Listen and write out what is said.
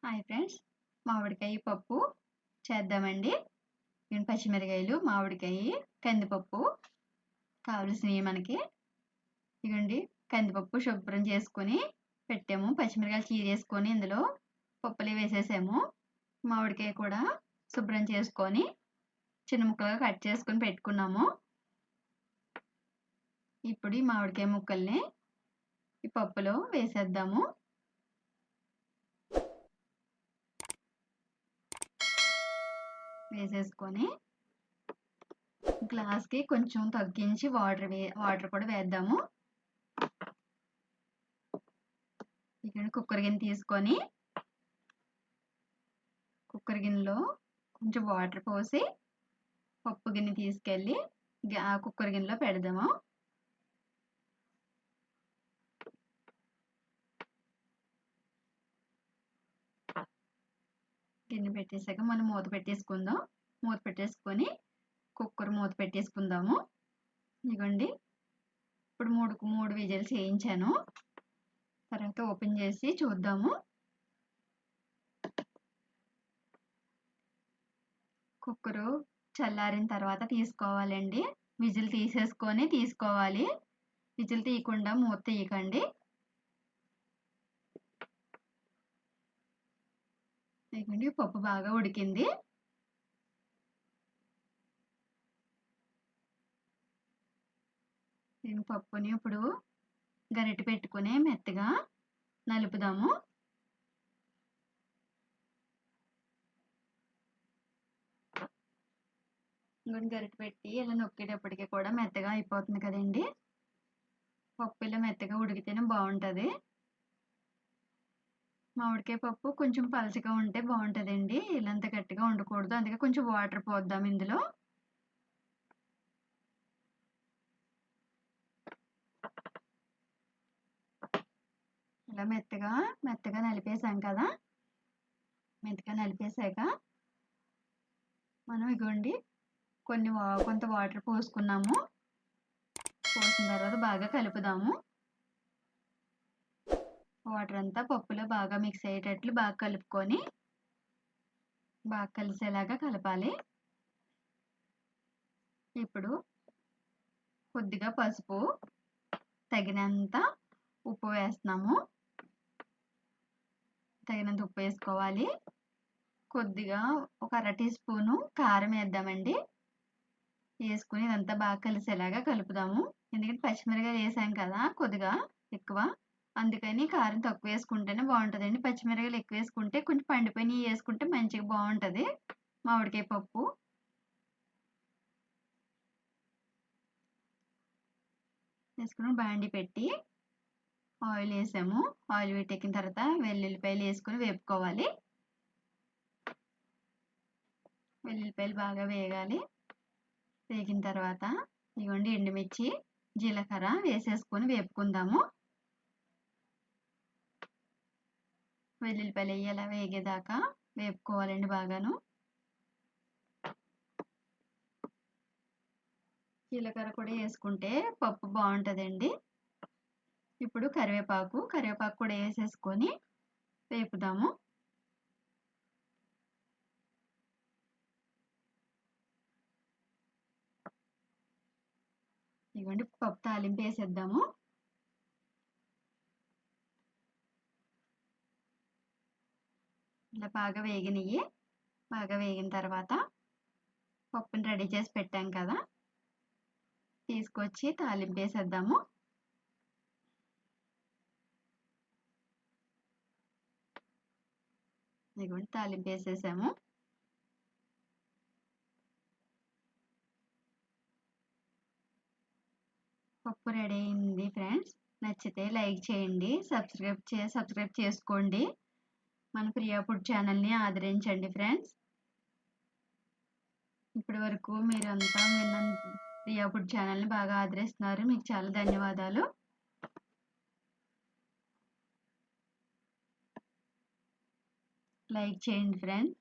Hi friends, మామిడికాయ పప్పు చేద్దామండి. పచ్చిమిరకాయలు, మామిడికాయ, కందిపప్పు కావలసినవి మనకి. ఇగోండి, కందిపప్పు శుభ్రం చేసుకొని పెట్టాము. పచ్చిమిరకాయలు చీరేసుకొని ఇందులో పప్పులు వేసేసాము. మామిడికాయ కూడా శుభ్రం చేసుకొని చిన్న ముక్కలుగా కట్ చేసుకొని పెట్టుకున్నాము. ఇప్పుడు ఈ మామిడికాయ ముక్కల్ని ఈ పప్పులో వేసేద్దాము. వేసేసుకొని గ్లాస్కి కొంచెం తగ్గించి వాటర్ కూడా వేద్దాము. ఇక్కడ కుక్కర్ గిన్నె తీసుకొని కుక్కర్ గిన్నెలో కొంచెం వాటర్ పోసి పప్పు గిన్నె తీసుకెళ్ళి కుక్కర్ గిన్నెలో పెడదాము. గిన్నె పెట్టేసాక మనం మూత పెట్టేసుకుందాం. మూత పెట్టేసుకొని కుక్కర్ మూత పెట్టేసుకుందాము. ఇదిగోండి, ఇప్పుడు మూడు విజిల్స్ వేయించాను. తర్వాత ఓపెన్ చేసి చూద్దాము. కుక్కరు చల్లారిన తర్వాత తీసుకోవాలండి. విజిల్ తీసేసుకొని తీసుకోవాలి. విజిల్ తీయకుండా మూత తీయకండి. ఇదిగోండి, పప్పు బాగా ఉడికింది. నేను పప్పుని ఇప్పుడు గరిటె పెట్టుకుని మెత్తగా నలుపుదాము. గరిటె పెట్టి ఇలా నొక్కేటప్పటికి కూడా మెత్తగా అయిపోతుంది కదండి. పప్పు ఇలా మెత్తగా ఉడికితేనే బాగుంటుంది. మామిడికాయ పప్పు కొంచెం పలచగా ఉంటే బాగుంటుందండి. ఇలాంత గట్టిగా ఉండకూడదు. అందుకే కొంచెం వాటర్ పోద్దాం ఇందులో. ఇలా మెత్తగా నలిపేసాం కదా. మెత్తగా నలిపేసాక మనం ఇగోండి కొంత వాటర్ పోసుకున్నాము. పోసిన తర్వాత బాగా కలుపుదాము. వాటర్ అంతా పప్పులో బాగా మిక్స్ అయ్యేటట్లు బాగా కలుపుకొని బాగా కలిసేలాగా కలపాలి. ఇప్పుడు కొద్దిగా పసుపు, తగినంత ఉప్పు వేస్తున్నాము. తగినంత ఉప్పు వేసుకోవాలి. కొద్దిగా ఒక అర టీ స్పూను కారం వేద్దామండి. వేసుకుని ఇదంతా బాగా కలిసేలాగా కలుపుదాము. ఎందుకంటే పచ్చిమిరకాయలు వేసాం కదా కొద్దిగా ఎక్కువ, అందుకని కారం తక్కువ వేసుకుంటేనే బాగుంటుందండి. పచ్చిమిరకాయలు ఎక్కువ వేసుకుంటే కొంచెం పండిపోయినవి వేసుకుంటే మంచిగా బాగుంటుంది మామిడికాయ పప్పు. వేసుకుని బాండి పెట్టి ఆయిల్ వేసాము. ఆయిల్ పెట్టెక్కిన తర్వాత వెల్లుల్లిపాయలు వేసుకొని వేపుకోవాలి. వెల్లుల్లిపాయలు బాగా వేగాలి. వేగిన తర్వాత ఇదిగోండి ఎండుమిర్చి, జీలకర్ర వేసేసుకొని వేపుకుందాము. వెల్లుల్లిపాయలు అలా వేగేదాకా వేపుకోవాలండి బాగాను. జీలకర్ర కూడా వేసుకుంటే పప్పు బాగుంటుందండి. ఇప్పుడు కరివేపాకు కూడా వేసేసుకొని వేపుదాము. ఇదిగోండి, పప్పు తాలింపు వేసేద్దాము. ఇలా బాగా వేగిన తర్వాత పప్పుని రెడీ చేసి పెట్టాం కదా, తీసుకొచ్చి తాలింపు వేసేద్దాము. ఇదిగోండి, తాలింపు వేసేసాము. పప్పు రెడీ అయింది ఫ్రెండ్స్. నచ్చితే లైక్ చేయండి, సబ్స్క్రైబ్ చేసుకోండి. మన ప్రియా ఫుడ్ ఛానల్ని ఆదరించండి ఫ్రెండ్స్. ఇప్పటి వరకు మీరంతా ప్రియా ఫుడ్ ఛానల్ని బాగా ఆదరిస్తున్నారు. మీకు చాలా ధన్యవాదాలు. లైక్ చేయండి ఫ్రెండ్స్.